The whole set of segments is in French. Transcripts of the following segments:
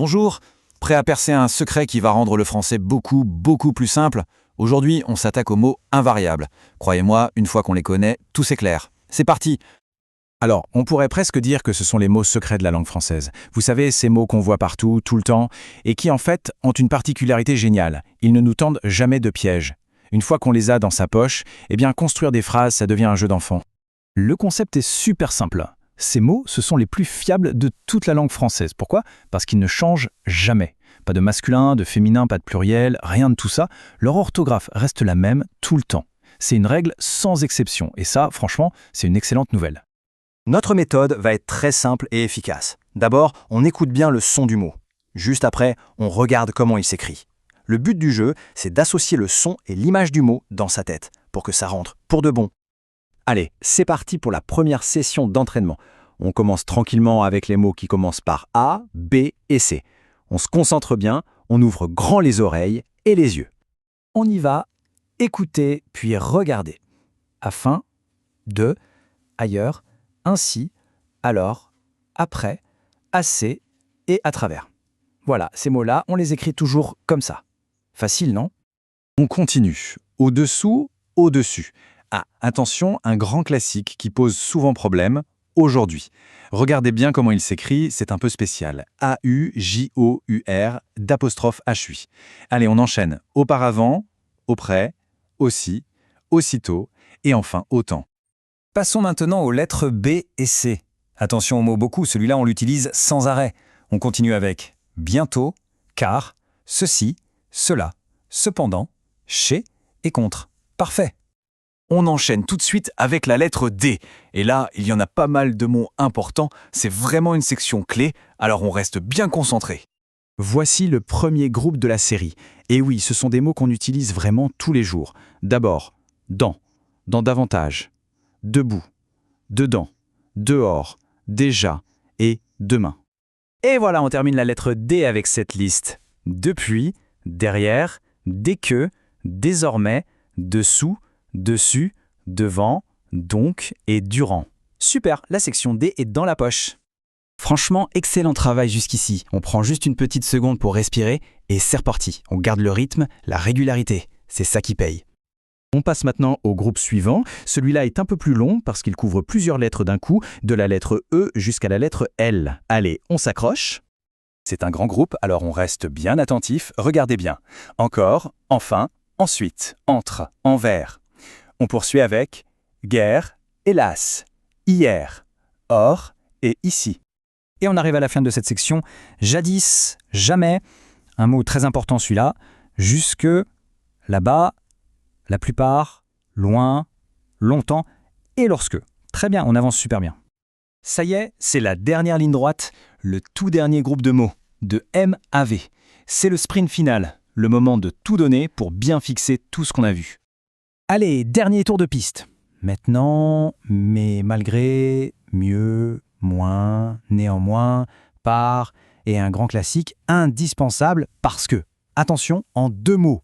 Bonjour, prêt à percer un secret qui va rendre le français beaucoup plus simple? Aujourd'hui, on s'attaque aux mots invariables. Croyez-moi, une fois qu'on les connaît, tout c'est clair. C'est parti! Alors, on pourrait presque dire que ce sont les mots secrets de la langue française. Vous savez, ces mots qu'on voit partout, tout le temps, et qui en fait ont une particularité géniale. Ils ne nous tendent jamais de piège. Une fois qu'on les a dans sa poche, eh bien construire des phrases, ça devient un jeu d'enfant. Le concept est super simple. Ces mots, ce sont les plus fiables de toute la langue française. Pourquoi? Parce qu'ils ne changent jamais. Pas de masculin, de féminin, pas de pluriel, rien de tout ça. Leur orthographe reste la même tout le temps. C'est une règle sans exception. Et ça, franchement, c'est une excellente nouvelle. Notre méthode va être très simple et efficace. D'abord, on écoute bien le son du mot. Juste après, on regarde comment il s'écrit. Le but du jeu, c'est d'associer le son et l'image du mot dans sa tête, pour que ça rentre pour de bon. Allez, c'est parti pour la première session d'entraînement. On commence tranquillement avec les mots qui commencent par A, B et C. On se concentre bien, on ouvre grand les oreilles et les yeux. On y va, écoutez puis regardez. Afin, de, ailleurs, ainsi, alors, après, assez et à travers. Voilà, ces mots-là, on les écrit toujours comme ça. Facile, non? On continue. Au-dessous, au-dessus. Ah, attention, un grand classique qui pose souvent problème, aujourd'hui. Regardez bien comment il s'écrit, c'est un peu spécial. A-U-J-O-U-R d'apostrophe H-U-I. Allez, on enchaîne. Auparavant, auprès, aussi, aussitôt et enfin autant. Passons maintenant aux lettres B et C. Attention au mot beaucoup, celui-là on l'utilise sans arrêt. On continue avec bientôt, car, ceci, cela, cependant, chez et contre. Parfait. On enchaîne tout de suite avec la lettre D. Et là, il y en a pas mal de mots importants. C'est vraiment une section clé, alors on reste bien concentré. Voici le premier groupe de la série. Et oui, ce sont des mots qu'on utilise vraiment tous les jours. D'abord, dans davantage, debout, dedans, dehors, déjà et demain. Et voilà, on termine la lettre D avec cette liste. Depuis, derrière, dès que, désormais, dessous, dessus, devant, donc et durant. Super, la section D est dans la poche. Franchement, excellent travail jusqu'ici. On prend juste une petite seconde pour respirer et c'est reparti. On garde le rythme, la régularité. C'est ça qui paye. On passe maintenant au groupe suivant. Celui-là est un peu plus long parce qu'il couvre plusieurs lettres d'un coup, de la lettre E jusqu'à la lettre L. Allez, on s'accroche. C'est un grand groupe, alors on reste bien attentif. Regardez bien. Encore, enfin, ensuite, entre, envers. On poursuit avec guerre, hélas, hier, or et ici. Et on arrive à la fin de cette section. Jadis, jamais, un mot très important celui-là, jusque, là-bas, la plupart, loin, longtemps et lorsque. Très bien, on avance super bien. Ça y est, c'est la dernière ligne droite, le tout dernier groupe de mots, de M à V. C'est le sprint final, le moment de tout donner pour bien fixer tout ce qu'on a vu. Allez, dernier tour de piste. Maintenant, mais malgré, mieux, moins, néanmoins, par et un grand classique indispensable parce que. Attention, en 2 mots.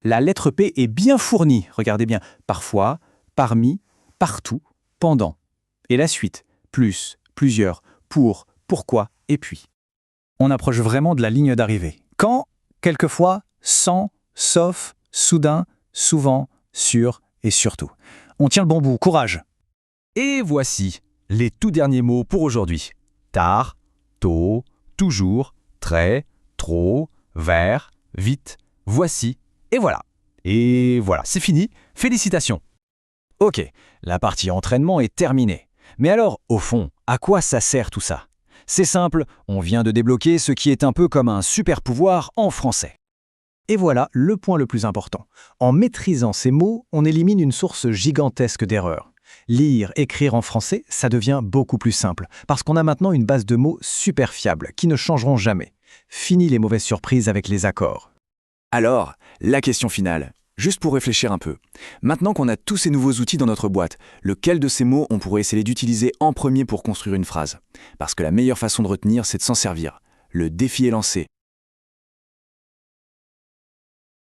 La lettre P est bien fournie, regardez bien. Parfois, parmi, partout, pendant. Et la suite, plus, plusieurs, pour, pourquoi et puis. On approche vraiment de la ligne d'arrivée. Quand, quelquefois, sans, sauf, soudain, souvent, sur et surtout. On tient le bon bout, courage. Et voici les tout derniers mots pour aujourd'hui. Tard, tôt, toujours, très, trop, vers, vite, voici, et voilà. Et voilà, c'est fini. Félicitations. Ok, la partie entraînement est terminée. Mais alors, au fond, à quoi ça sert tout ça? C'est simple, on vient de débloquer ce qui est un peu comme un super pouvoir en français. Et voilà le point le plus important. En maîtrisant ces mots, on élimine une source gigantesque d'erreurs. Lire, écrire en français, ça devient beaucoup plus simple, parce qu'on a maintenant une base de mots super fiables, qui ne changeront jamais. Fini les mauvaises surprises avec les accords. Alors, la question finale, juste pour réfléchir un peu. Maintenant qu'on a tous ces nouveaux outils dans notre boîte, lequel de ces mots on pourrait essayer d'utiliser en premier pour construire une phrase? Parce que la meilleure façon de retenir, c'est de s'en servir. Le défi est lancé.